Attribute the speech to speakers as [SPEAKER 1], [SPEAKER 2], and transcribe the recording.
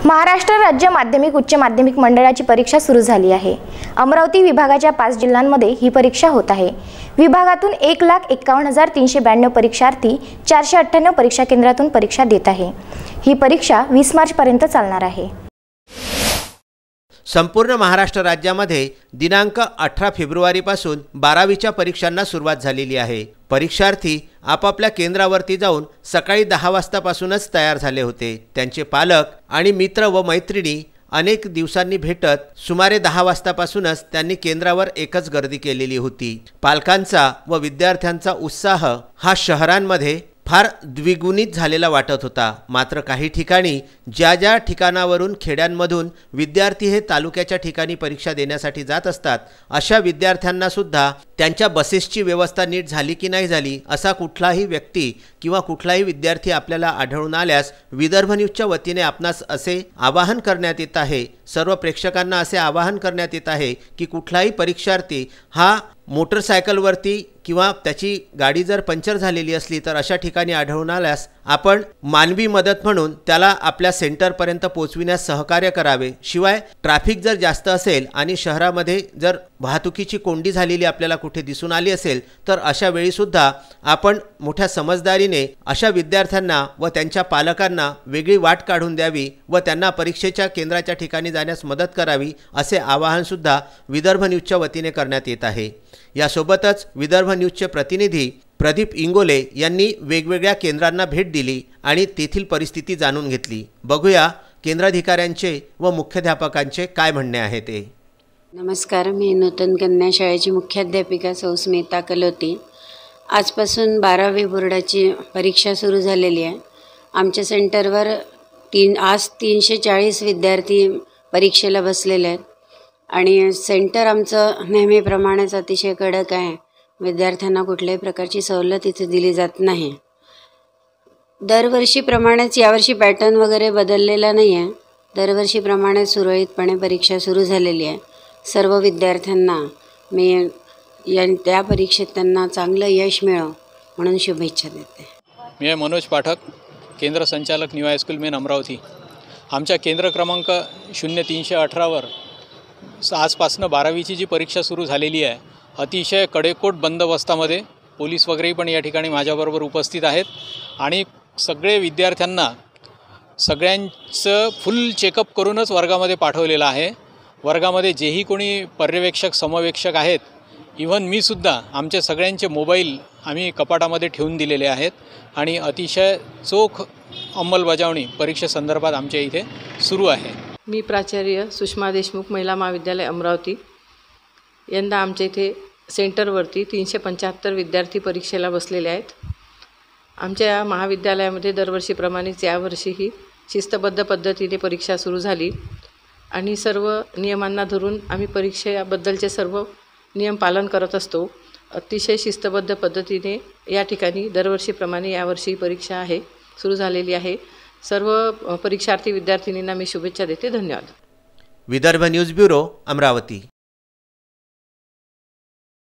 [SPEAKER 1] महाराष्ट्र राज्य माध्यमिक उच्च माध्यमिक मंडळाची परीक्षा सुरू झाली आहे। अमरावती विभागाच्या 5 जिल्ह्यांमध्ये ही परीक्षा होत आहे। विभागातून 1,51,392 परीक्षार्थी 498 परीक्षा केंद्रातून परीक्षा देत आहे। ही परीक्षा 20 मार्च पर्यंत चालणार आहे।
[SPEAKER 2] संपूर्ण महाराष्ट्र राज्यामध्ये दिनांक 18 फेब्रुवारीपासून 12वीच्या परीक्षांना सुरुवात झालेली आहे। परीक्षार्थी आपापल्या केंद्रावरती जाऊन सकाळी 10 वाजतापासूनच तयार झाले होते। त्यांचे पालक आणि मित्र व मैत्रिणी अनेक दिवसांनी भेटत सुमारे 10 वाजतापासूनच त्यांनी केंद्रावर एकच गर्दी केलेली होती। पालकांचा व विद्यार्थ्यांचा उत्साह हा शहरांमध्ये फार द्विगुणित झालेला वाटत होता। मात्र काही ठिकाणी ज्या ठिकाणावरून खेड्यांमधून विद्यार्थी हे तालुक्याच्या ठिकाणी परीक्षा देण्यासाठी जात असतात, अशा विद्यार्थ्यांना सुद्धा त्यांच्या बसेसची व्यवस्था नीट झाली की नाही झाली असा कुठलाही व्यक्ती किंवा कुठलाही विद्यार्थी आपल्याला आढळून आल्यास विदर्भ न्यूजच्या वतीने आपणास असे आवाहन करण्यात येत आहे, सर्व प्रेक्षकांना असे आवाहन करण्यात येत आहे की कुठलाही परीक्षार्थी हा मोटरसायकलवरती किंवा त्याची गाडी जर पंक्चर झालेली असली तर अशा ठिकाणी आढळून आल्यास आपण मानवी मदत म्हणून त्याला आपल्या सेंटरपर्यंत पोहोचविण्यास सहकार्य करावे। शिवाय ट्रॅफिक जर जास्त असेल आणि शहरामध्ये जर वाहतुकीची कोंडी झालेली आपल्याला कुठे दिसून आली असेल तर अशा वेळी सुद्धा आपण मोठ्या समजदारीने अशा विद्यार्थ्यांना व त्यांच्या पालकांना वेगळी वाट काढून द्यावी व त्यांना परीक्षेच्या केंद्राच्या ठिकाणी जाण्यास मदत करावी, असे आवाहन सुद्धा विदर्भ न्यूजच्या वतीने करण्यात येत आहे। यासोबतच विदर्भ न्यूजचे प्रतिनिधी प्रदीप इंगोले यांनी वेगवेगळ्या केंद्रांना भेट दिली आणि तेथील परिस्थिती जाणून घेतली। बघूया केंद्राधिकाऱ्यांचे व मुख्याध्यापकांचे काय म्हणणे आहे ते।
[SPEAKER 3] नमस्कार, मी नूतन कन्या शाळेची मुख्याध्यापिका सौ स्मिता कलोती। आजपासून 12वी बोर्डाची परीक्षा सुरू झालेली आहे। आमच्या सेंटरवर आज 340 विद्यार्थी परीक्षेला बसलेले आहेत आणि सेंटर आमचं नेहमीप्रमाणेच अतिशय कडक आहे। विद्यार्थ्यांना कुठल्याही प्रकारची सवलत इथे दिली जात नाही। दरवर्षीप्रमाणेच यावर्षी पॅटर्न वगैरे बदललेला नाही आहे। दरवर्षीप्रमाणे सुरळीतपणे परीक्षा सुरू झालेली आहे। सर्व विद्यार्थ्यांना मी त्या परीक्षेत त्यांना चांगलं यश मिळो म्हणून शुभेच्छा देते।
[SPEAKER 4] मी मनोज पाठक, केंद्र संचालक न्यू हायस्कूल मेन अमरावती। आमच्या केंद्र क्रमांक 0318वर आजपासून 12वीची जी परीक्षा सुरू झालेली आहे, अतिशय कडेकोट बंदोबस्तामध्ये पोलीस वगैरे पण या ठिकाणी माझ्याबरोबर उपस्थित आहेत आणि सगळे विद्यार्थ्यांना सगळ्यांचं फुल चेकअप करूनच वर्गामध्ये पाठवलेलं आहे। वर्गामध्ये जेही कोणी पर्यवेक्षक समवेक्षक आहेत, इव्हन मी सुद्धा, आमचे सगळ्यांचे मोबाईल आम्ही कपाटामध्ये ठेवून दिलेले आहेत आणि अतिशय चोख अंमलबजावणी परीक्षेसंदर्भात आमच्या इथे सुरू आहे।
[SPEAKER 5] मी प्राचार्य सुषमा देशमुख महिला महाविद्यालय अमरावती। यंदा आमच्या इथे सेंटरवरती 375 विद्यार्थी परीक्षेला बसलेले आहेत। आमच्या महाविद्यालयामध्ये दरवर्षीप्रमाणेच यावर्षीही शिस्तबद्ध पद्धतीने परीक्षा सुरू झाली आणि सर्व नियमांना धरून आम्ही परीक्षेबद्दलचे सर्व नियम पालन करत असतो। अतिशय शिस्तबद्ध पद्धतीने या ठिकाणी दरवर्षीप्रमाणे यावर्षी परीक्षा आहे सुरू झालेली आहे। सर्व परीक्षार्थी विद्यार्थिनींना मी शुभेच्छा देते। धन्यवाद।
[SPEAKER 2] Vidarbha news bureau, Amravati.